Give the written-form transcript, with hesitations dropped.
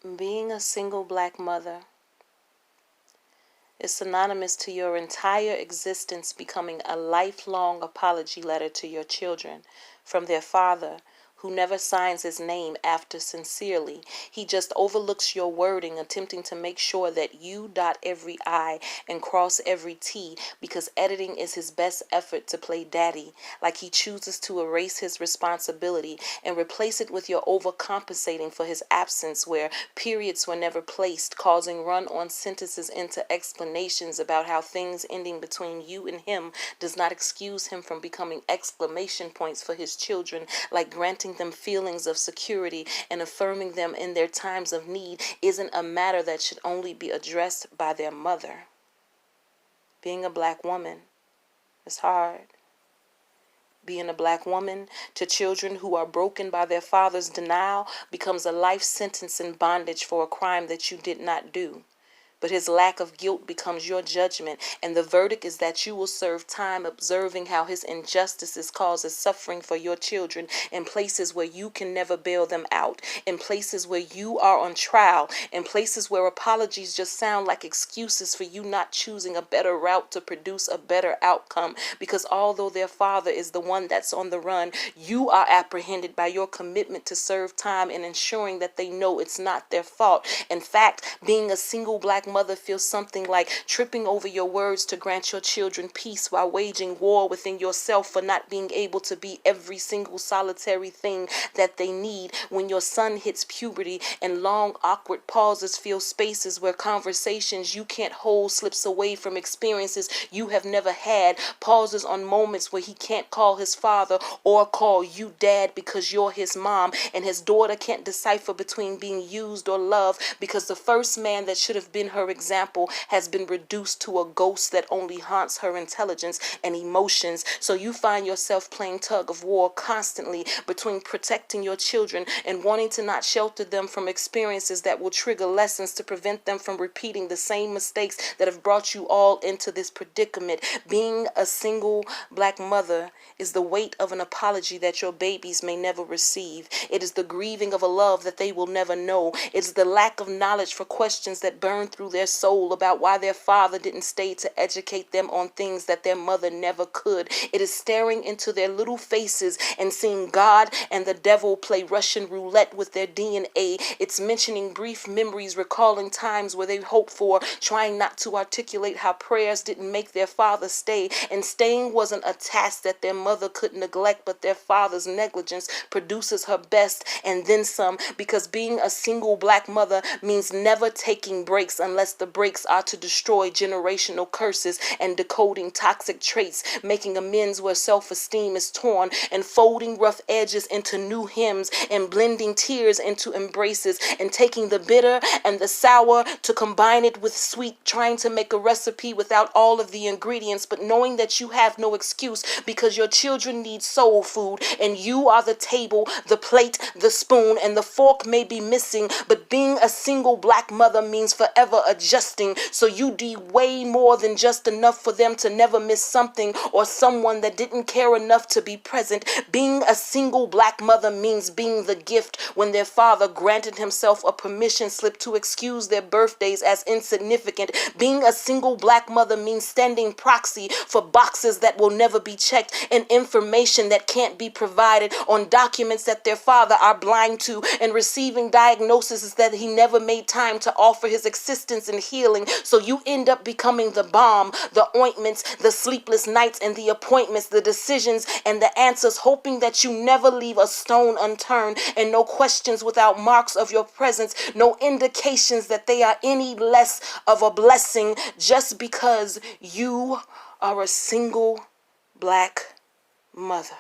Being a single black mother is synonymous to your entire existence becoming a lifelong apology letter to your children from their father, who never signs his name after sincerely. He just overlooks your wording, attempting to make sure that you dot every I and cross every T, because editing is his best effort to play daddy, like he chooses to erase his responsibility and replace it with your overcompensating for his absence, where periods were never placed, causing run-on sentences into explanations about how things ending between you and him does not excuse him from becoming exclamation points for his children, like granting them feelings of security and affirming them in their times of need isn't a matter that should only be addressed by their mother. Being a black woman is hard. Being a black woman to children who are broken by their father's denial becomes a life sentence in bondage for a crime that you did not do. But his lack of guilt becomes your judgment, and the verdict is that you will serve time observing how his injustices causes suffering for your children in places where you can never bail them out, in places where you are on trial, in places where apologies just sound like excuses for you not choosing a better route to produce a better outcome, because although their father is the one that's on the run, you are apprehended by your commitment to serve time and ensuring that they know it's not their fault. In fact, being a single black mother feels something like tripping over your words to grant your children peace while waging war within yourself for not being able to be every single solitary thing that they need when your son hits puberty and long awkward pauses fill spaces where conversations you can't hold slips away from experiences you have never had, pauses on moments where he can't call his father or call you dad because you're his mom, and his daughter can't decipher between being used or loved because the first man that should have been her example has been reduced to a ghost that only haunts her intelligence and emotions. So you find yourself playing tug of war constantly between protecting your children and wanting to not shelter them from experiences that will trigger lessons to prevent them from repeating the same mistakes that have brought you all into this predicament. Being a single black mother is the weight of an apology that your babies may never receive. It is the grieving of a love that they will never know. It's the lack of knowledge for questions that burn through their soul about why their father didn't stay to educate them on things that their mother never could. It is staring into their little faces and seeing God and the devil play Russian roulette with their DNA. It's mentioning brief memories, recalling times where they hoped for, trying not to articulate how prayers didn't make their father stay, and staying wasn't a task that their mother could neglect, but their father's negligence produces her best and then some, because being a single black mother means never taking breaks unless the breaks are to destroy generational curses and decoding toxic traits, making amends where self-esteem is torn, and folding rough edges into new hymns, and blending tears into embraces, and taking the bitter and the sour to combine it with sweet, trying to make a recipe without all of the ingredients, but knowing that you have no excuse because your children need soul food, and you are the table, the plate, the spoon, and the fork may be missing, but being a single black mother means forever adjusting, so you do way more than just enough for them to never miss something or someone that didn't care enough to be present. Being a single black mother means being the gift when their father granted himself a permission slip to excuse their birthdays as insignificant. Being a single black mother means standing proxy for boxes that will never be checked and information that can't be provided on documents that their father are blind to, and receiving diagnoses that he never made time to offer his existence and healing. So you end up becoming the balm, the ointments, the sleepless nights and the appointments, the decisions and the answers, hoping that you never leave a stone unturned, and no questions without marks of your presence, no indications that they are any less of a blessing just because you are a single black mother.